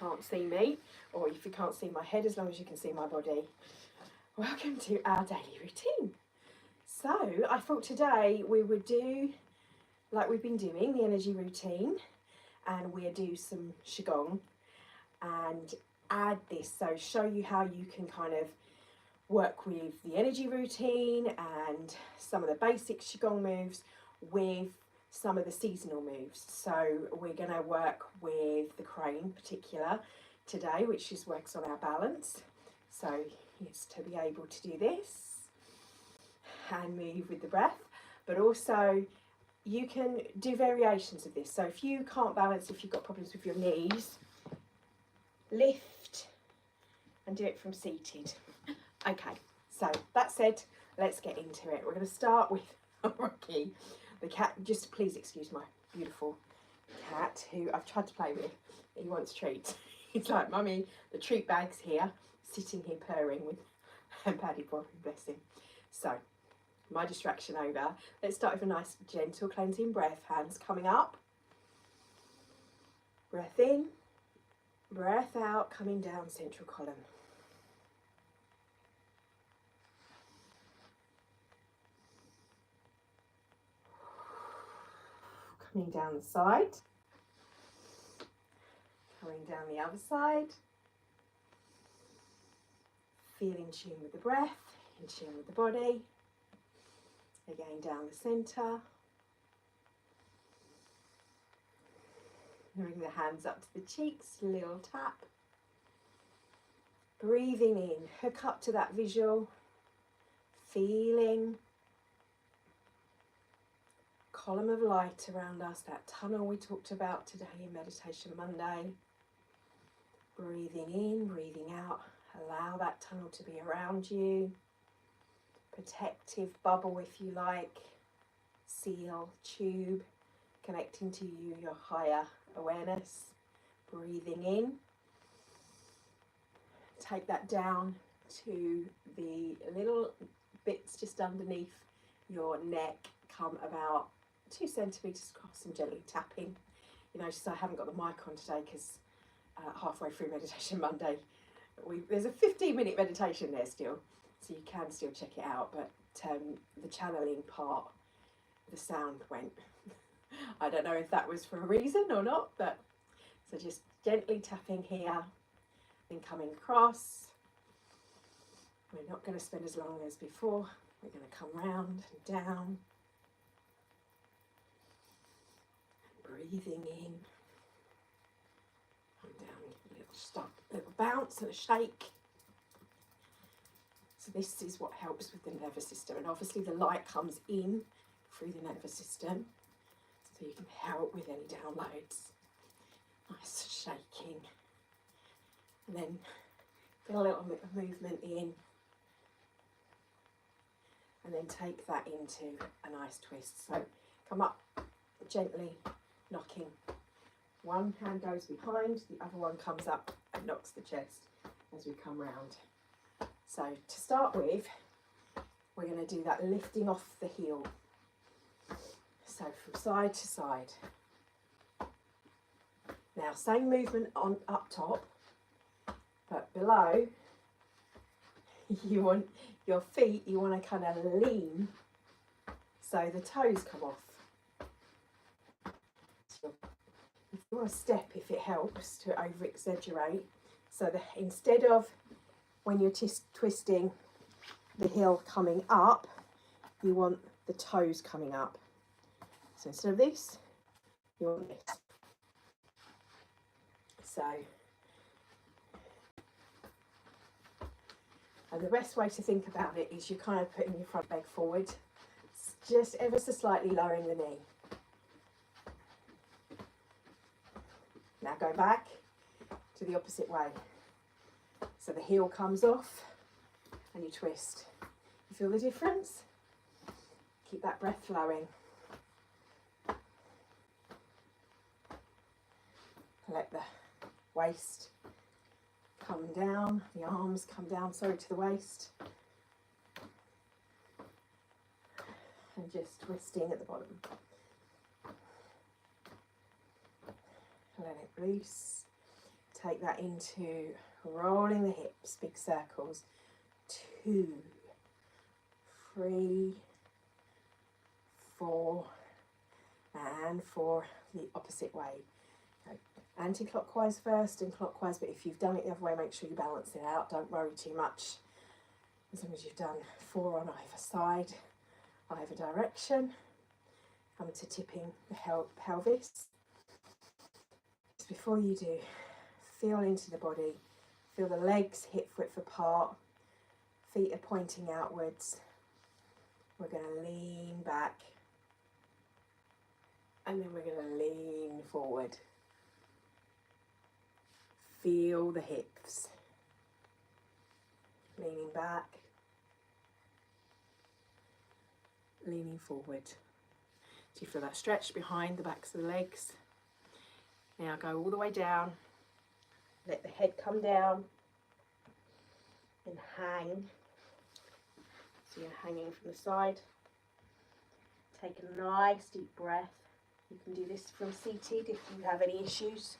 can't see me, or if you can't see my head, as long as you can see my body. Welcome to our daily routine. So I thought today we would do, like we've been doing, the energy routine, and we'll do some Qigong and add this, so show you how you can kind of work with the energy routine and some of the basic Qigong moves with some of the seasonal moves. So we're going to work with the crane in particular today, which just works on our balance. So it's to be able to do this and move with the breath, but also you can do variations of this. So if you can't balance, if you've got problems with your knees, lift and do it from seated. Okay, so that said, let's get into it. We're going to start with Rocky, the cat. Just please excuse my beautiful cat who I've tried to play with. He wants treats. He's like, Mummy, the treat bag's here, sitting here purring with Paddy Bobbin, bless him. So, my distraction over. Let's start with a nice gentle cleansing breath. Hands coming up. Breath in, breath out, coming down central column. Coming down the side, coming down the other side, feel in tune with the breath, in tune with the body, again down the centre, bring the hands up to the cheeks, a little tap, breathing in, hook up to that visual, feeling column of light around us, that tunnel we talked about today in Meditation Monday. Breathing in, breathing out, allow that tunnel to be around you. Protective bubble, if you like, seal, tube, connecting to you, your higher awareness. Breathing in, take that down to the little bits just underneath your neck, come about 2 centimetres across and gently tapping. You notice I haven't got the mic on today because halfway through Meditation Monday, there's a 15-minute meditation there still, so you can still check it out, but the channeling part, the sound went. I don't know if that was for a reason or not, but so just gently tapping here, then coming across. We're not going to spend as long as before. We're going to come round and down. Breathing in and down, a little stop, a little bounce and a shake. So this is what helps with the nervous system, and obviously the light comes in through the nervous system, so you can help with any downloads. Nice shaking, and then feel a little bit of movement in, and then take that into a nice twist. So come up gently, knocking. One hand goes behind, the other one comes up and knocks the chest as we come round. So to start with, we're going to do that lifting off the heel. So from side to side. Now same movement on up top, but below you want your feet, you want to kind of lean so the toes come off. If you want to step, if it helps to over exaggerate, so that instead of when you're twisting the heel coming up, you want the toes coming up. So instead of this, you want this. So, and the best way to think about it is you're kind of putting your front leg forward, just ever so slightly lowering the knee. Now go back to the opposite way. So the heel comes off and you twist. You feel the difference? Keep that breath flowing. Let the waist come down, the arms come down, sorry, to the waist. And just twisting at the bottom. Let it loose. take that into rolling the hips, big circles. 2, 3, 4, and 4 the opposite way. Anti-clockwise first and clockwise, but if you've done it the other way, make sure you balance it out. Don't worry too much. As long as you've done 4 on either side, either direction. Come to tipping the pelvis. Just before you do, feel into the body. Feel the legs hip width apart. Feet are pointing outwards. We're going to lean back. And then we're going to lean forward. Feel the hips. Leaning back. Leaning forward. Do you feel that stretch behind the backs of the legs? Now go all the way down. Let the head come down. And hang. So you're hanging from the side. Take a nice deep breath. You can do this from seated if you have any issues.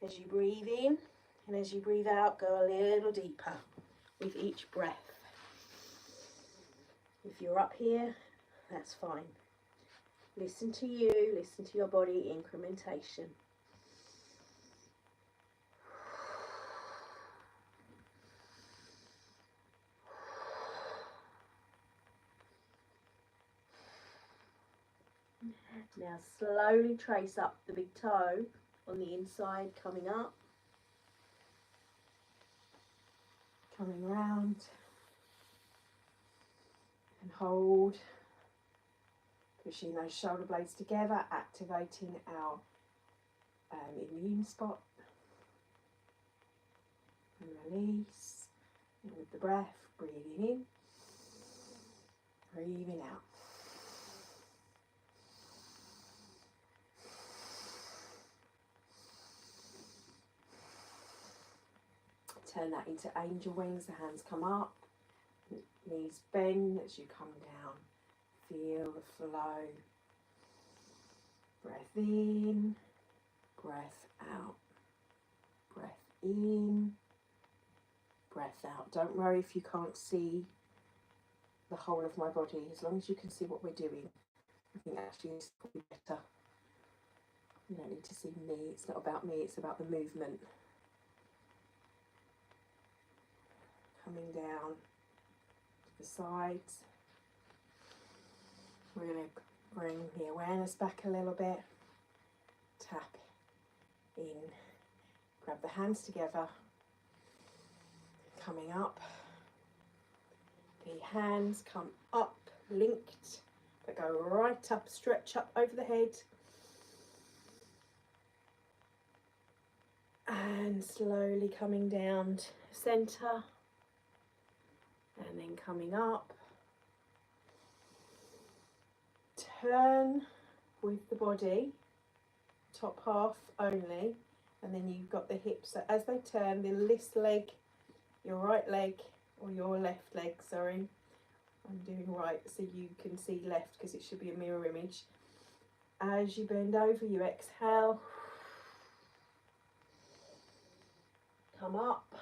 As you breathe in and as you breathe out, go a little deeper with each breath. If you're up here, that's fine. Listen to you, listen to your body, incrementation. Now slowly trace up the big toe on the inside, coming up, coming round, and hold, pushing those shoulder blades together, activating our immune spot, and release, and with the breath, breathing in, breathing out. Turn that into angel wings, the hands come up, knees bend as you come down. Feel the flow. Breath in, breath out. Breath in, breath out. Don't worry if you can't see the whole of my body. As long as you can see what we're doing, I think actually it's probably better. You don't need to see me. It's not about me, it's about the movement. Coming down to the sides. We're going to bring the awareness back a little bit. Tap in. Grab the hands together. Coming up. The hands come up, linked, but go right up, stretch up over the head. And slowly coming down to centre. And then coming up, turn with the body, top half only, and then you've got the hips. So as they turn, then this leg, your right leg, or your left leg, sorry, I'm doing right so you can see left because it should be a mirror image. As you bend over, you exhale, come up.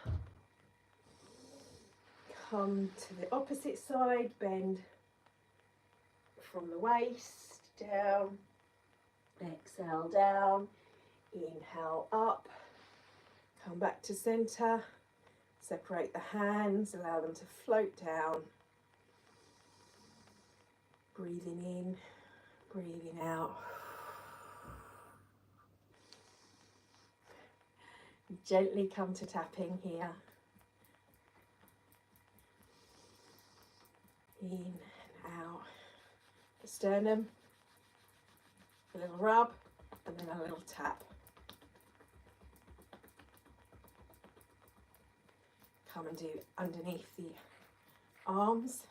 Come to the opposite side, bend from the waist down, exhale down, inhale up, come back to centre, separate the hands, allow them to float down, breathing in, breathing out. Gently come to tapping here. In and out, the sternum, a little rub, and then a little tap. Come and do underneath the arms.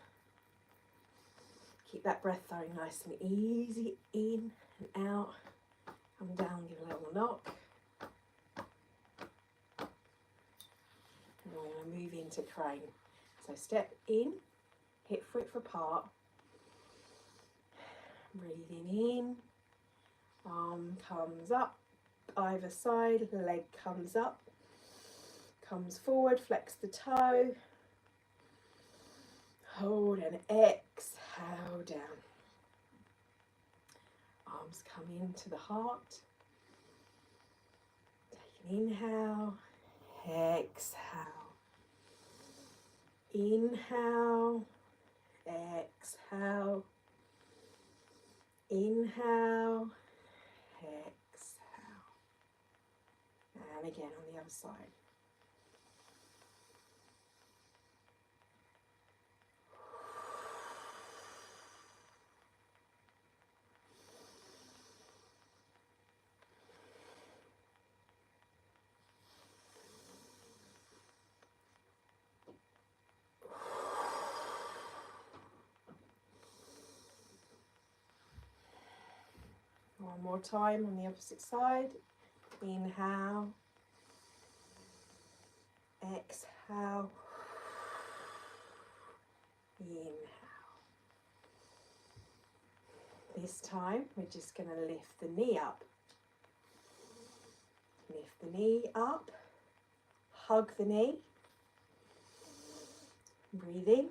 Keep that breath flowing nice and easy, in and out. Come down, give a little knock. And we're going to move into crane. So step in. Hip width apart, breathing in, arm comes up, either side, the leg comes up, comes forward, flex the toe, hold and exhale down. Arms come into the heart. Take an inhale, exhale. Inhale, exhale. Inhale, exhale. And again on the other side. One more time on the opposite side. Inhale, exhale, inhale. This time we're just going to lift the knee up. Lift the knee up, hug the knee, breathe in,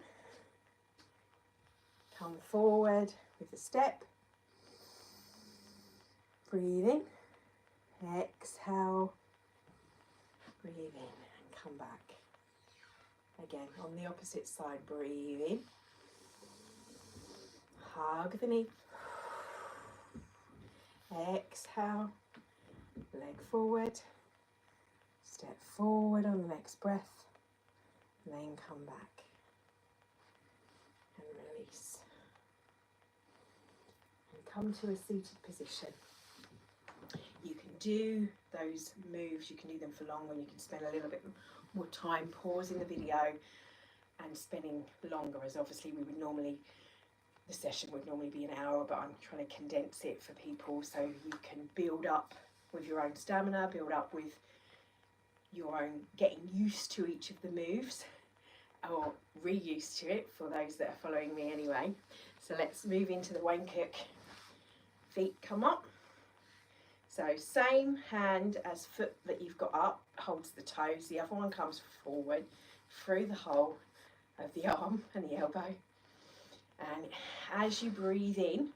come forward with a step, breathe in, exhale, breathe in and come back. Again on the opposite side, breathe in, hug the knee, exhale, leg forward, step forward on the next breath, and then come back and release. And come to a seated position. You can do those moves, you can do them for longer, you can spend a little bit more time pausing the video and spending longer, as obviously we would normally, the session would normally be an hour, but I'm trying to condense it for people so you can build up with your own stamina, build up with your own getting used to each of the moves, or re-used to it for those that are following me anyway. So let's move into the Wangkuk. Feet come up. So same hand as foot that you've got up holds the toes, the other one comes forward through the hole of the arm and the elbow. And as you breathe in,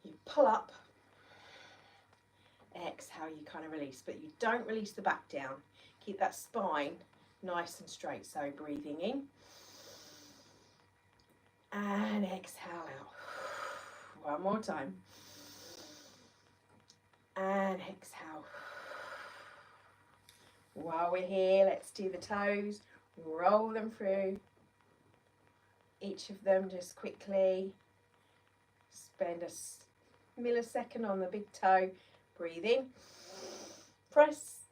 you pull up, exhale, you kind of release, but you don't release the back down. Keep that spine nice and straight. So breathing in and exhale out. One more time. And exhale. While we're here, let's do the toes. Roll them through. Each of them just quickly. Spend a millisecond on the big toe. Breathe in. Press.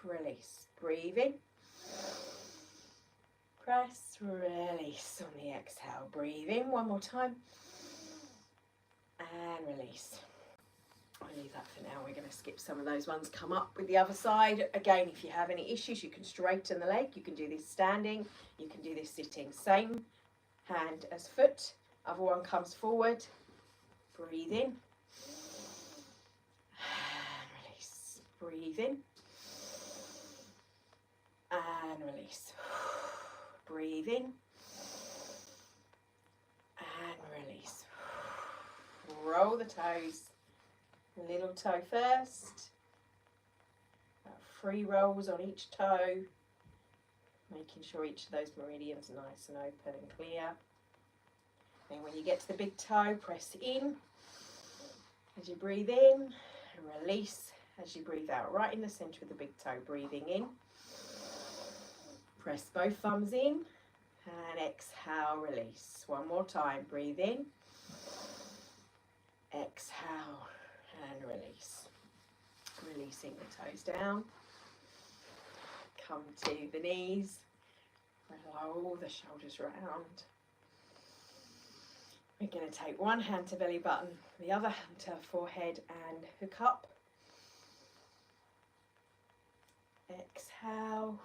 Release. Breathe in. Press. Release on the exhale. Breathe in one more time. And release. I'll leave that for now. We're going to skip some of those ones. Come up with the other side. Again, if you have any issues, you can straighten the leg. You can do this standing. You can do this sitting. Same hand as foot. Other one comes forward. Breathe in. And release. Breathe in. And release. Breathe in. And release. Roll the toes. Little toe first, 3 rolls on each toe, making sure each of those meridians are nice and open and clear. Then when you get to the big toe, press in as you breathe in, and release as you breathe out, right in the centre of the big toe, breathing in. Press both thumbs in and exhale, release. One more time, breathe in, exhale, and release. Releasing the toes down. Come to the knees. Roll the shoulders round. We're going to take one hand to belly button, the other hand to forehead and hook up. Exhale.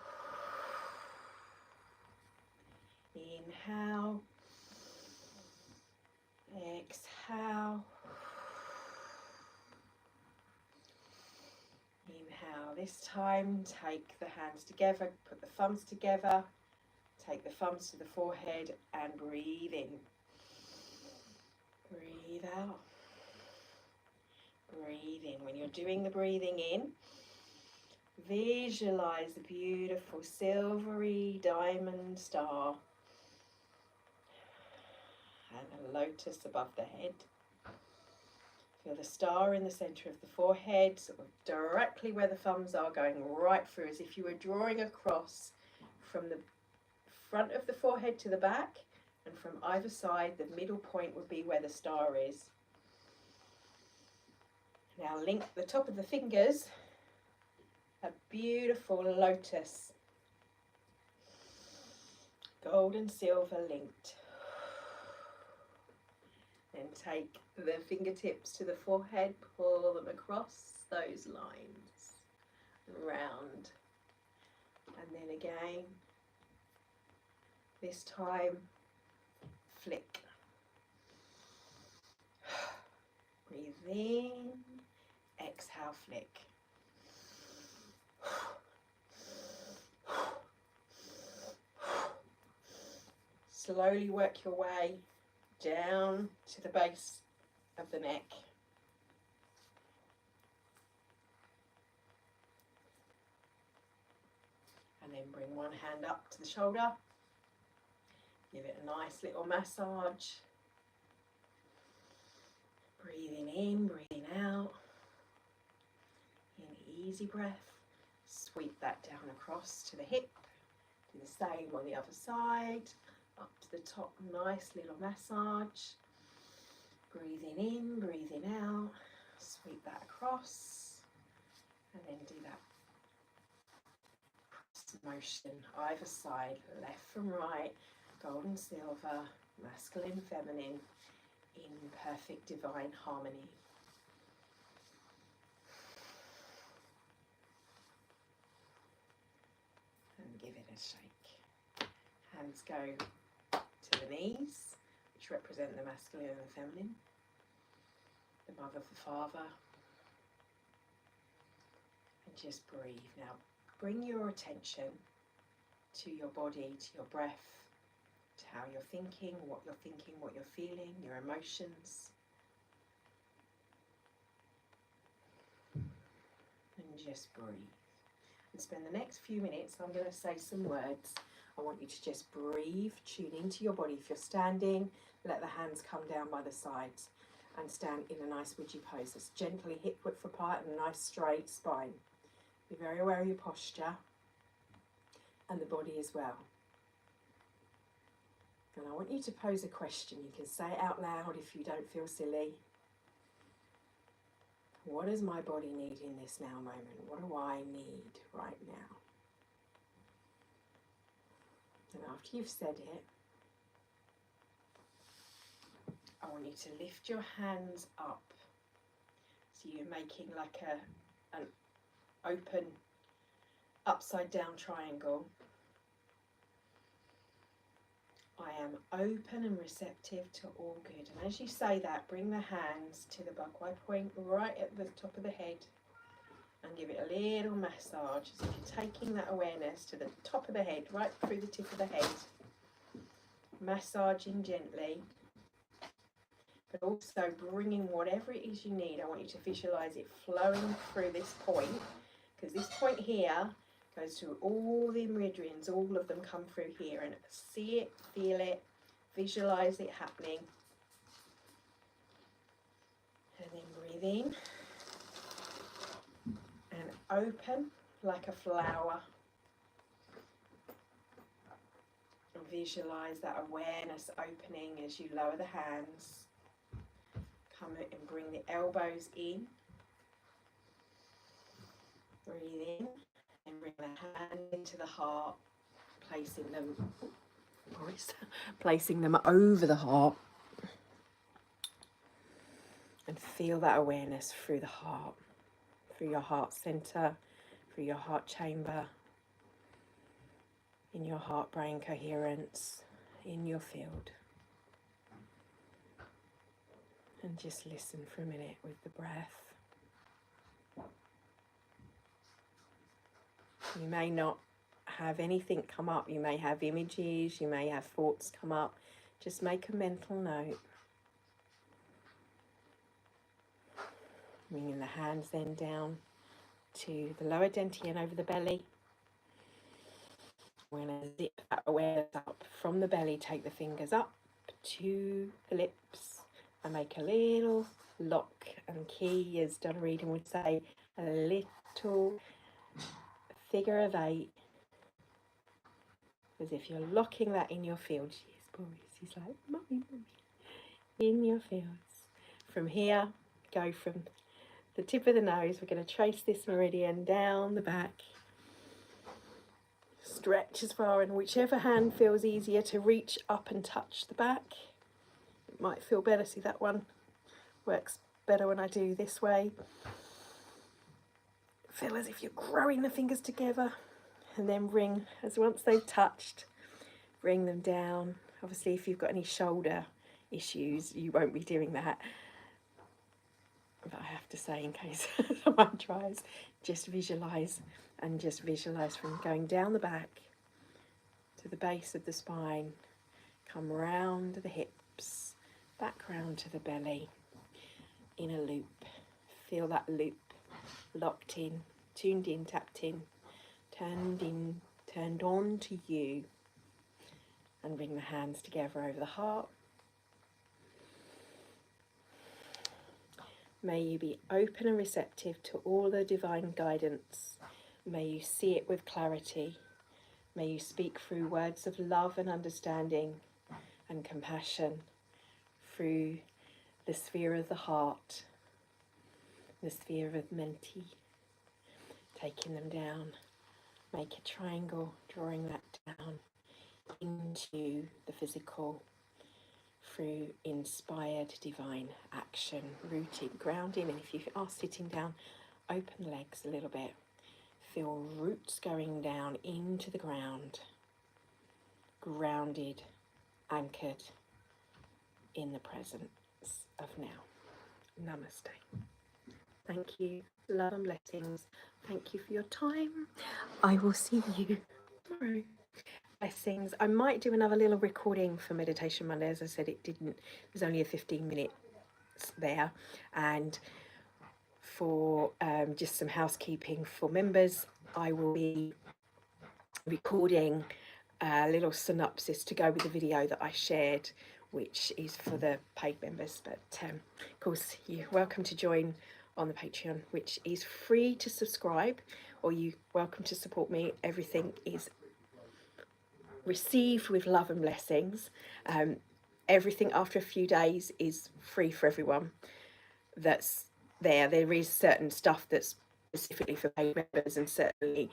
Inhale. Exhale. this time, take the hands together, put the thumbs together, take the thumbs to the forehead and breathe in. Breathe out. Breathe in. When you're doing the breathing in, visualize the beautiful silvery diamond star and a lotus above the head. Feel the star in the center of the forehead, sort of directly where the thumbs are, going right through, as if you were drawing across from the front of the forehead to the back, and from either side the middle point would be where the star is. Now link the top of the fingers, a beautiful lotus, gold and silver linked. Then take the fingertips to the forehead, pull them across those lines, round, and then again, this time, flick. Breathe in, exhale, flick. Slowly work your way down to the base of the neck. And then bring one hand up to the shoulder. Give it a nice little massage. Breathing in, breathing out. An easy breath. Sweep that down across to the hip. Do the same on the other side. Up to the top, nice little massage. Breathing in, breathing out. Sweep that across. And then do that motion either side, left from right, gold and silver, masculine, feminine, in perfect divine harmony. And give it a shake. Hands go to the knees, which represent the masculine and the feminine, the mother, the father, and just breathe. Now bring your attention to your body, to your breath, to how you're thinking, what you're feeling, your emotions, and just breathe. And spend the next few minutes, I'm going to say some words. I want you to just breathe, tune into your body. If you're standing, let the hands come down by the sides and stand in a nice Ouija pose. It's gently hip width apart and a nice straight spine. Be very aware of your posture and the body as well. And I want you to pose a question. You can say it out loud if you don't feel silly. What does my body need in this now moment? What do I need right now? And after you've said it, I want you to lift your hands up. So you're making like an open upside down triangle. I am open and receptive to all good. And as you say that, bring the hands to the buckwhide point right at the top of the head and give it a little massage as if you're taking that awareness to the top of the head, right through the tip of the head, massaging gently, but also bringing whatever it is you need. I want you to visualize it flowing through this point, because this point here goes through all the meridians, all of them come through here, and see it, feel it, visualize it happening. And then breathe in and open like a flower. And visualize that awareness opening as you lower the hands. Come and bring the elbows in. Breathe in and bring the hand into the heart, placing them over the heart. And feel that awareness through the heart, through your heart center, through your heart chamber, in your heart-brain coherence, in your field. And just listen for a minute with the breath. You may not have anything come up. You may have images, you may have thoughts come up. Just make a mental note. Bringing the hands then down to the lower dantian over the belly. We're going to zip that awareness up from the belly, take the fingers up to the lips and make a little lock and key, as Donna Reading would say, a little figure of 8, as if you're locking that in your field. Yes, boys, he's like, mummy, in your fields. From here, go from the tip of the nose, we're going to trace this meridian down the back. Stretch as far, and whichever hand feels easier to reach up and touch the back. It might feel better. See, that one works better when I do this way. Feel as if you're growing the fingers together, and then bring, as once they've touched, bring them down. Obviously, if you've got any shoulder issues, you won't be doing that. But I have to say, in case someone tries, just visualise, and just visualise from going down the back to the base of the spine, come round the hips, back round to the belly, in a loop. Feel that loop locked in, tuned in, tapped in, turned on to you. And bring the hands together over the heart. May you be open and receptive to all the divine guidance. May you see it with clarity. May you speak through words of love and understanding and compassion through the sphere of the heart, the sphere of menti. Taking them down, make a triangle, drawing that down into the physical through inspired divine action, rooting, grounding, and if you are sitting down, open the legs a little bit. Feel roots going down into the ground, grounded, anchored in the presence of now. Namaste. Thank you, love and blessings. Thank you for your time. I will see you tomorrow. Blessings. I might do another little recording for Meditation Monday. As I said, there's only a 15-minute there. And for just some housekeeping for members, I will be recording a little synopsis to go with the video that I shared, which is for the paid members. But of course, you're welcome to join on the Patreon, which is free to subscribe, or you're welcome to support me. Everything is received with love and blessings. Everything after a few days is free for everyone that's there. There is certain stuff that's specifically for paid members, and certainly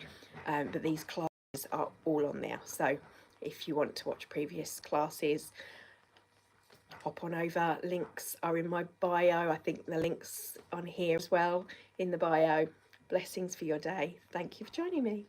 but these classes are all on there. So if you want to watch previous classes, hop on over. Links are in my bio. I think the links on here as well in the bio. Blessings for your day. Thank you for joining me.